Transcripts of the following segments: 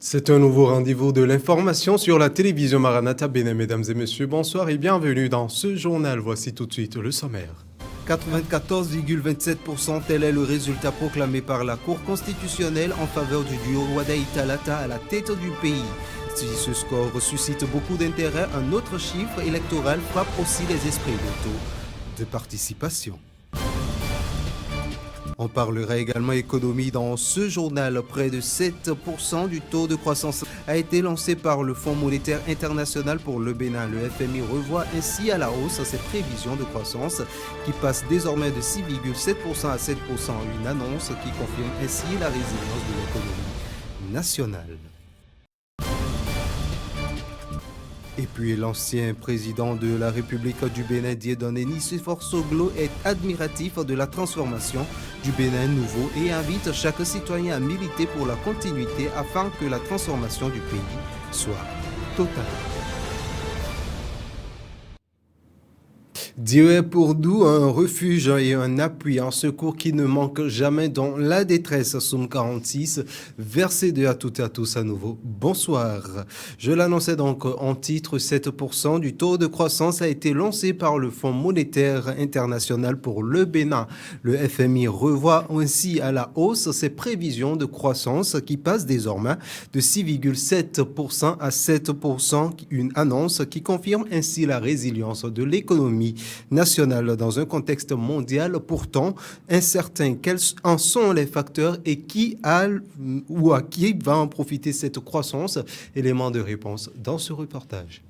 C'est un nouveau rendez-vous de l'information sur la télévision Maranatha Bénin. Mesdames et messieurs, bonsoir et bienvenue dans ce journal. Voici tout de suite le sommaire. 94,27%, tel est le résultat proclamé par la Cour constitutionnelle en faveur du duo Wadaï Talata à la tête du pays. Si ce score suscite beaucoup d'intérêt, un autre chiffre électoral frappe aussi les esprits, le taux de participation. On parlera également économie dans ce journal. Près de 7% du taux de croissance a été lancé par le Fonds monétaire international pour le Bénin. Le FMI revoit ainsi à la hausse ses prévisions de croissance qui passent désormais de 6,7% à 7%. Une annonce qui confirme ainsi la résilience de l'économie nationale. Et puis l'ancien président de la République du Bénin, Dieudonné Nicéphore Soglo, est admiratif de la transformation du Bénin nouveau et invite chaque citoyen à militer pour la continuité afin que la transformation du pays soit totale. Dieu est pour nous un refuge et un appui, un secours qui ne manque jamais dans la détresse. Psaume 46, verset 2 à toutes et à tous à nouveau. Bonsoir. Je l'annonçais donc en titre, 7% du taux de croissance a été lancé par le Fonds monétaire international pour le Bénin. Le FMI revoit ainsi à la hausse ses prévisions de croissance qui passent désormais de 6,7% à 7%, une annonce qui confirme ainsi la résilience de l'économie nationale dans un contexte mondial pourtant incertain. Quels en sont les facteurs et qui a ou à qui va en profiter cette croissance? Élément de réponse dans ce reportage.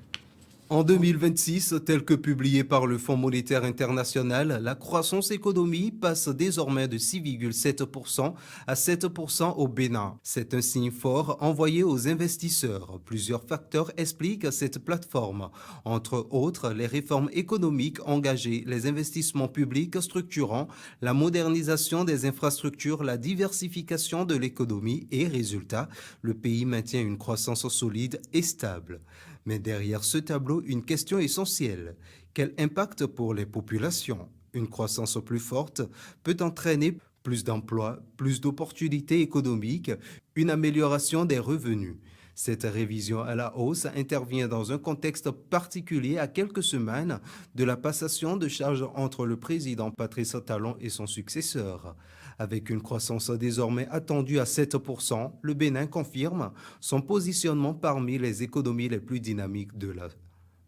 En 2026, tel que publié par le Fonds monétaire international, la croissance économique passe désormais de 6,7% à 7% au Bénin. C'est un signe fort envoyé aux investisseurs. Plusieurs facteurs expliquent cette plateforme. Entre autres, les réformes économiques engagées, les investissements publics structurants, la modernisation des infrastructures, la diversification de l'économie et, résultat, le pays maintient une croissance solide et stable. Mais derrière ce tableau, une question essentielle. Quel impact pour les populations? Une croissance plus forte peut entraîner plus d'emplois, plus d'opportunités économiques, une amélioration des revenus. Cette révision à la hausse intervient dans un contexte particulier à quelques semaines de la passation de charges entre le président Patrice Talon et son successeur. Avec une croissance désormais attendue à 7%, le Bénin confirme son positionnement parmi les économies les plus dynamiques de la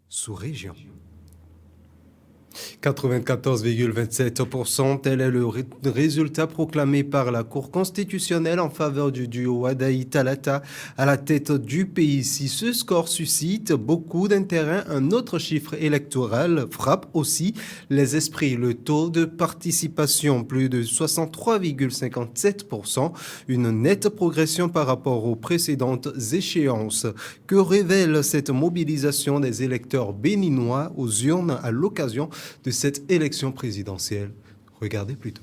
sous-région. 94,27%, tel est le résultat proclamé par la Cour constitutionnelle en faveur du duo Wadaï Talata à la tête du pays. Si ce score suscite beaucoup d'intérêt, un autre chiffre électoral frappe aussi les esprits. Le taux de participation, plus de 63,57%, une nette progression par rapport aux précédentes échéances. Que révèle cette mobilisation des électeurs béninois aux urnes à l'occasion de cette élection présidentielle? Regardez plutôt.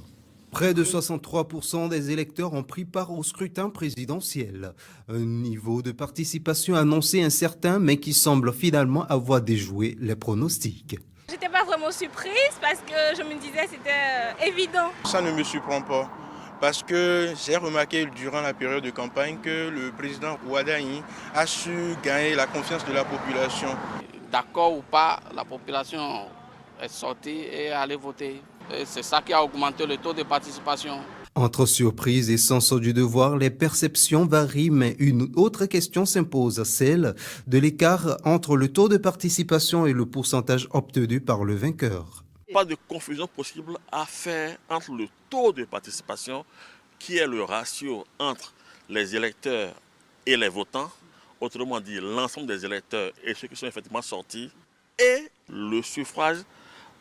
Près de 63% des électeurs ont pris part au scrutin présidentiel. Un niveau de participation annoncé incertain, mais qui semble finalement avoir déjoué les pronostics. J'étais pas vraiment surprise parce que je me disais que c'était évident. Ça ne me surprend pas parce que j'ai remarqué durant la période de campagne que le président Wadaï a su gagner la confiance de la population. D'accord ou pas, la population est sortie et est allée voter. Et c'est ça qui a augmenté le taux de participation. Entre surprise et sens du devoir, les perceptions varient, mais une autre question s'impose, celle de l'écart entre le taux de participation et le pourcentage obtenu par le vainqueur. Pas de confusion possible à faire entre le taux de participation, qui est le ratio entre les électeurs et les votants, autrement dit l'ensemble des électeurs et ceux qui sont effectivement sortis, et le suffrage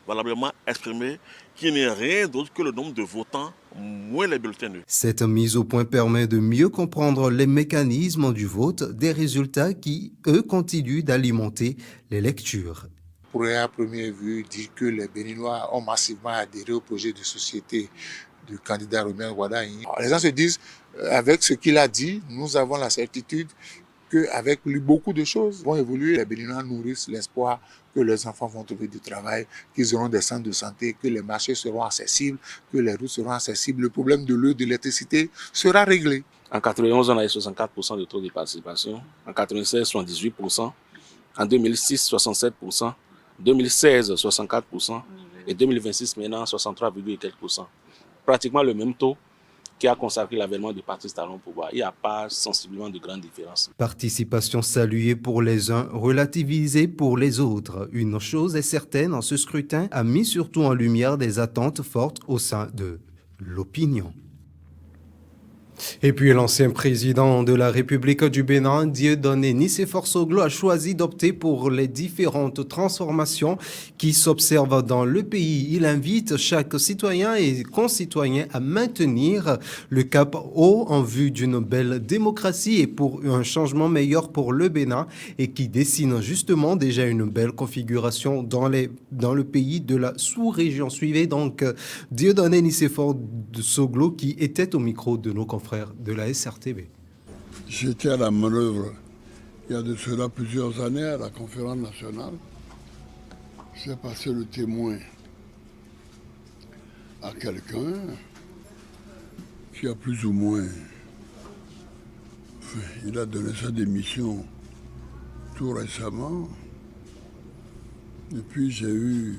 valablement exprimé, qui n'est rien d'autre que le nombre de votants moins les bulletins nuls. Cette mise au point permet de mieux comprendre les mécanismes du vote, des résultats qui, eux, continuent d'alimenter les lectures. On pourrait à première vue dire que les Béninois ont massivement adhéré au projet de société du candidat Romain Wardani. Les gens se disent, avec ce qu'il a dit, nous avons la certitude qu'avec lui, beaucoup de choses vont évoluer. Les Béninois nourrissent l'espoir que leurs enfants vont trouver du travail, qu'ils auront des centres de santé, que les marchés seront accessibles, que les routes seront accessibles. Le problème de l'eau, de l'électricité sera réglé. En 91, on a eu 64% de taux de participation. En 96, 78%. En 2006, 67%. En 2016, 64%. Et 2026, maintenant, 63, quelques %. Pratiquement le même taux qui a consacré l'avènement du Parti Talon au pouvoir. Il n'y a pas sensiblement de grandes différences. Participation saluée pour les uns, relativisée pour les autres. Une chose est certaine, ce scrutin a mis surtout en lumière des attentes fortes au sein de l'opinion. Et puis l'ancien président de la République du Bénin, Dieudonné Nicéphore Soglo, a choisi d'opter pour les différentes transformations qui s'observent dans le pays. Il invite chaque citoyen et concitoyen à maintenir le cap haut en vue d'une belle démocratie et pour un changement meilleur pour le Bénin et qui dessine justement déjà une belle configuration dans le pays de la sous-région. Suivez donc Dieudonné Nicéphore Soglo qui était au micro de nos confrères de la SRTB. J'étais à la manœuvre il y a de cela plusieurs années à la conférence nationale. J'ai passé le témoin à quelqu'un qui a plus ou moins... il a donné sa démission tout récemment. Et puis j'ai eu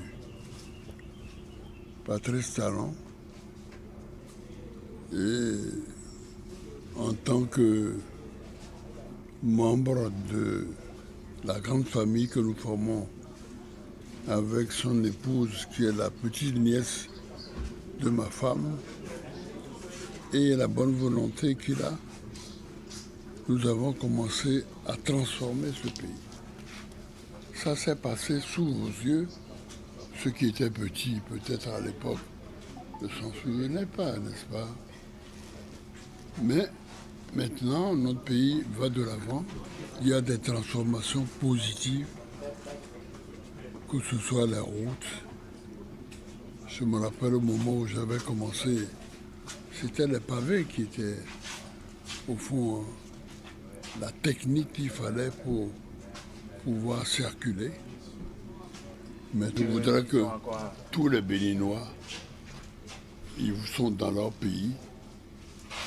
Patrice Talon. Et en tant que membre de la grande famille que nous formons avec son épouse qui est la petite nièce de ma femme et la bonne volonté qu'il a, nous avons commencé à transformer ce pays. Ça s'est passé sous vos yeux. Ceux qui étaient petits, peut-être à l'époque, ne s'en souvenaient pas, n'est-ce pas? Mais maintenant, notre pays va de l'avant. Il y a des transformations positives, que ce soit la route. Je me rappelle au moment où j'avais commencé, c'était les pavés qui étaient, au fond, la technique qu'il fallait pour pouvoir circuler. Mais je voudrais que tous les Béninois, ils sont dans leur pays,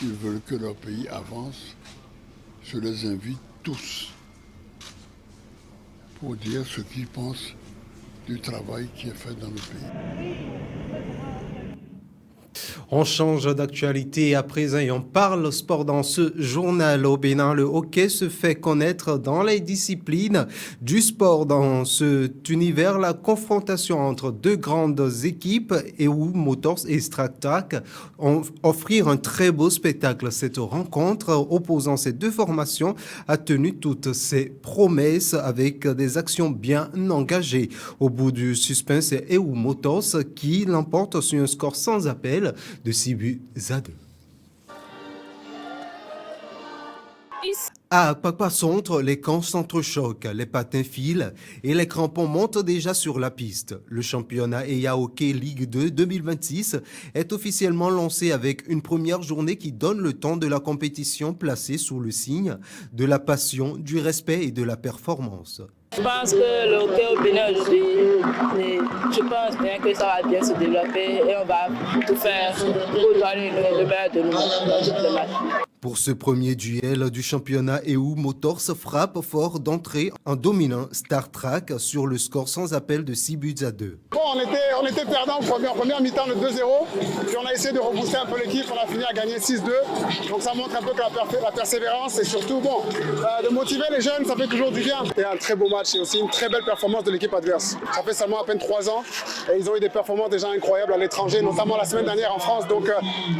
ils veulent que leur pays avance. Je les invite tous pour dire ce qu'ils pensent du travail qui est fait dans le pays. On change d'actualité à présent et on parle sport dans ce journal. Au Bénin, le hockey se fait connaître dans les disciplines du sport. Dans cet univers, la confrontation entre deux grandes équipes, EU Motors et Strat-Track, offrir un très beau spectacle. Cette rencontre opposant ces deux formations a tenu toutes ses promesses avec des actions bien engagées. Au bout du suspense, c'est EU Motors qui l'emporte sur un score sans appel de 6-2. À Papa-Centre, les camps s'entrechoquent, les patins filent et les crampons montent déjà sur la piste. Le championnat EYA Hockey Ligue 2 2026 est officiellement lancé avec une première journée qui donne le temps de la compétition placée sous le signe de la passion, du respect et de la performance. Je pense que le hockey au Bénin aujourd'hui, je pense bien que ça va bien se développer et on va tout faire pour donner le meilleur de nous dans toutes les matchs. Pour ce premier duel du championnat, EU Motors frappe fort d'entrée en dominant Strat-Track sur le score sans appel de 6-2. Bon, on était perdant en première mi-temps de 2-0, puis on a essayé de rebooster un peu l'équipe, on a fini à gagner 6-2, donc ça montre un peu que la persévérance et surtout de motiver les jeunes, ça fait toujours du bien. C'était un très beau match et aussi une très belle performance de l'équipe adverse. Ça fait seulement à peine 3 ans et ils ont eu des performances déjà incroyables à l'étranger, notamment la semaine dernière en France, donc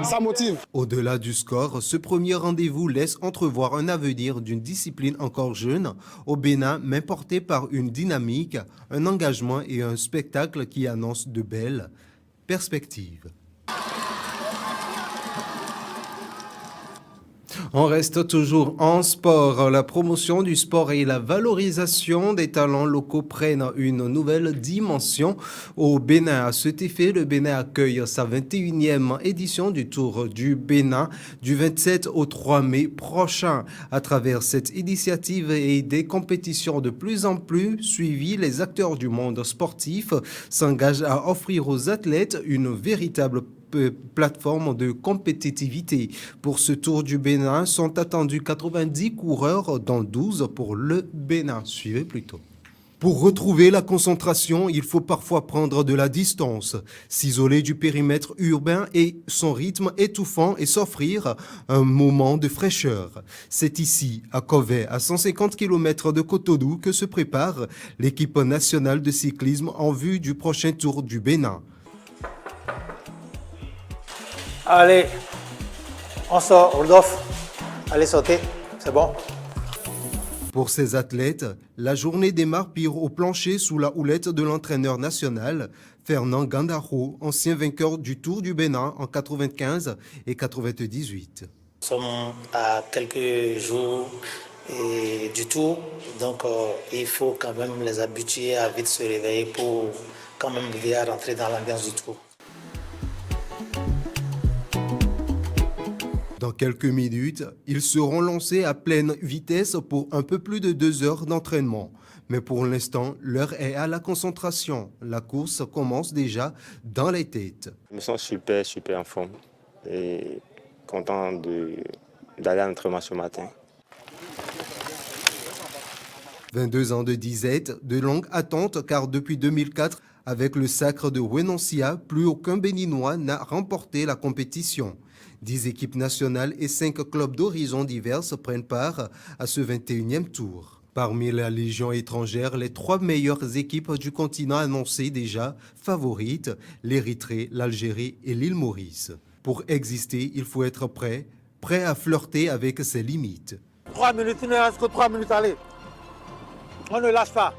ça motive. Au-delà du score, ce premier rendez-vous laisse entrevoir un avenir d'une discipline encore jeune au Bénin, mais portée par une dynamique, un engagement et un spectacle qui annoncent de belles perspectives. On reste toujours en sport. La promotion du sport et la valorisation des talents locaux prennent une nouvelle dimension au Bénin. À cet effet, le Bénin accueille sa 21e édition du Tour du Bénin du 27 au 3 mai prochain. À travers cette initiative et des compétitions de plus en plus suivies, les acteurs du monde sportif s'engagent à offrir aux athlètes une véritable plateforme de compétitivité. Pour ce Tour du Bénin, sont attendus 90 coureurs, dont 12 pour le Bénin. Suivez plutôt. Pour retrouver la concentration, il faut parfois prendre de la distance, s'isoler du périmètre urbain et son rythme étouffant et s'offrir un moment de fraîcheur. C'est ici, à Kové, à 150 km de Cotonou, que se prépare l'équipe nationale de cyclisme en vue du prochain Tour du Bénin. Allez, on sort, Rodolphe. Allez, sautez, c'est bon. Pour ces athlètes, la journée démarre pire au plancher sous la houlette de l'entraîneur national, Fernand Gandaro, ancien vainqueur du Tour du Bénin en 95 et 98. Nous sommes à quelques jours du Tour, donc il faut quand même les habituer à vite se réveiller pour quand même bien rentrer dans l'ambiance du Tour. Dans quelques minutes, ils seront lancés à pleine vitesse pour un peu plus de 2 heures d'entraînement. Mais pour l'instant, l'heure est à la concentration. La course commence déjà dans les têtes. Je me sens super en forme et content d'aller à l'entraînement ce matin. 22 ans de disette, de longue attente car depuis 2004, avec le sacre de Wenonsia, plus aucun Béninois n'a remporté la compétition. 10 équipes nationales et 5 clubs d'horizons diverses prennent part à ce 21e tour. Parmi la légion étrangère, les 3 meilleures équipes du continent annoncées déjà favorites, l'Érythrée, l'Algérie et l'île Maurice. Pour exister, il faut être prêt à flirter avec ses limites. 3 minutes, il ne reste que 3 minutes, allez. On ne lâche pas.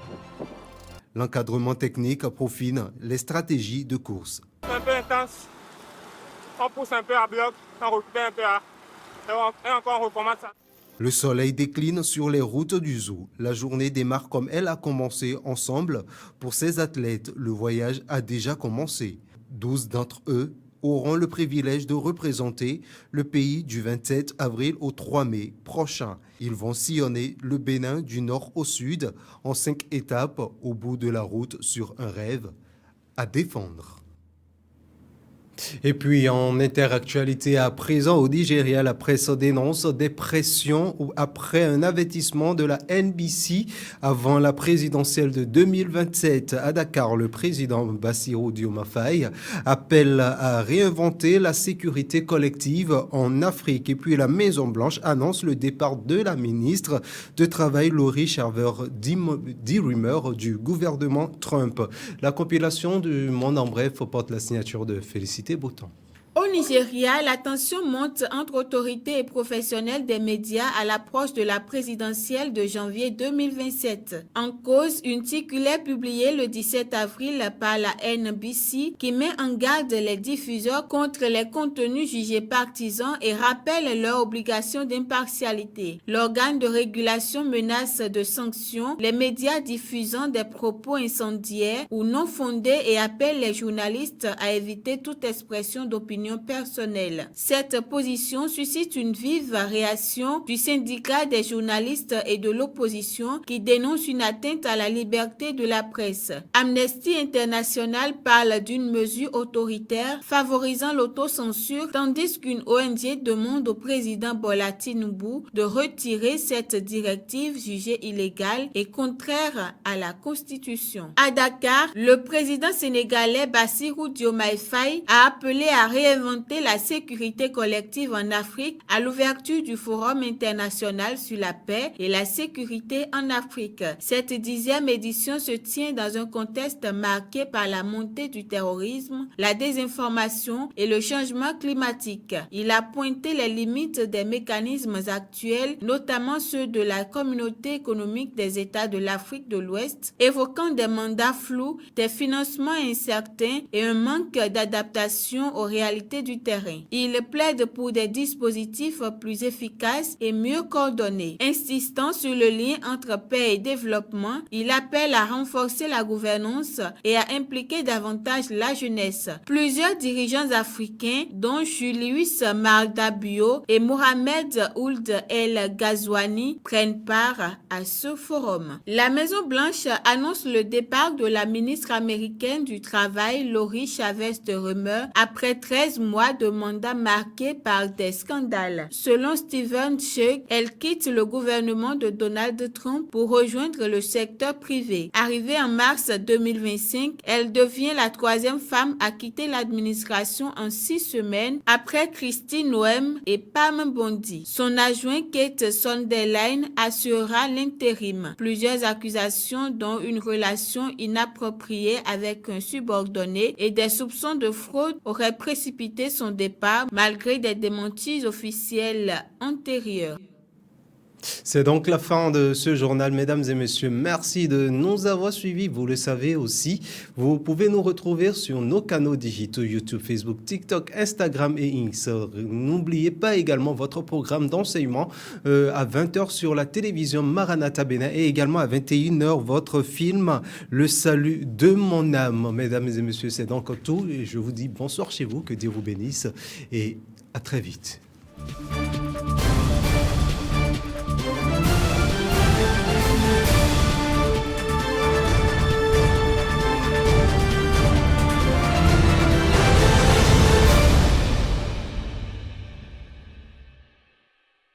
L'encadrement technique peaufine les stratégies de course. C'est un peu intense. On pousse un peu à bloc, on recule un peu et encore on recommence ça. Le soleil décline sur les routes du zoo. La journée démarre comme elle a commencé ensemble. Pour ces athlètes, le voyage a déjà commencé. 12 d'entre eux auront le privilège de représenter le pays du 27 avril au 3 mai prochain. Ils vont sillonner le Bénin du nord au sud en 5 étapes au bout de la route sur un rêve à défendre. Et puis en interactualité à présent au Nigeria, la presse dénonce des pressions après un avertissement de la NBC avant la présidentielle de 2027 à Dakar. Le président Bassirou Diomaye Faye appelle à réinventer la sécurité collective en Afrique. Et puis la Maison-Blanche annonce le départ de la ministre de Travail Laurie Charver-Dirimer du gouvernement Trump. La compilation du Monde en bref porte la signature de Félicité Bouton. Au Nigeria, la tension monte entre autorités et professionnels des médias à l'approche de la présidentielle de janvier 2027. En cause, une circulaire publiée le 17 avril par la NBC qui met en garde les diffuseurs contre les contenus jugés partisans et rappelle leur obligation d'impartialité. L'organe de régulation menace de sanctions les médias diffusant des propos incendiaires ou non fondés et appelle les journalistes à éviter toute expression d'opinion personnelle. Cette position suscite une vive réaction du syndicat des journalistes et de l'opposition qui dénonce une atteinte à la liberté de la presse. Amnesty International parle d'une mesure autoritaire favorisant l'autocensure tandis qu'une ONG demande au président Bola Tinubu de retirer cette directive jugée illégale et contraire à la Constitution. À Dakar, le président sénégalais Bassirou Diomaye Faye a appelé à réinventer la sécurité collective en Afrique à l'ouverture du Forum international sur la paix et la sécurité en Afrique. Cette 10e édition se tient dans un contexte marqué par la montée du terrorisme, la désinformation et le changement climatique. Il a pointé les limites des mécanismes actuels, notamment ceux de la Communauté économique des États de l'Afrique de l'Ouest, évoquant des mandats flous, des financements incertains et un manque d'adaptation aux réalités réalité du terrain. Il plaide pour des dispositifs plus efficaces et mieux coordonnés. Insistant sur le lien entre paix et développement, il appelle à renforcer la gouvernance et à impliquer davantage la jeunesse. Plusieurs dirigeants africains, dont Julius Maada Bio et Mohamed Ould El Ghazouani, prennent part à ce forum. La Maison-Blanche annonce le départ de la ministre américaine du Travail, Lori Chavez de Rumeur, après 13 mois de mandat marqué par des scandales. Selon Steven Chug, elle quitte le gouvernement de Donald Trump pour rejoindre le secteur privé. Arrivée en mars 2025, elle devient la 3e femme à quitter l'administration en 6 semaines après Kristi Noem et Pam Bondi. Son adjoint Kate Sonderlein assurera l'intérim. Plusieurs accusations dont une relation inappropriée avec un subordonné et des soupçons de fraude auraient précipité son départ malgré des démentis officiels antérieurs. C'est donc la fin de ce journal, mesdames et messieurs. Merci de nous avoir suivis. Vous le savez aussi, vous pouvez nous retrouver sur nos canaux digitaux YouTube, Facebook, TikTok, Instagram et X. N'oubliez pas également votre programme d'enseignement à 20h sur la télévision Maranatha Bénin et également à 21h votre film Le salut de mon âme. Mesdames et messieurs, c'est donc tout. Et je vous dis bonsoir chez vous, que Dieu vous bénisse et à très vite.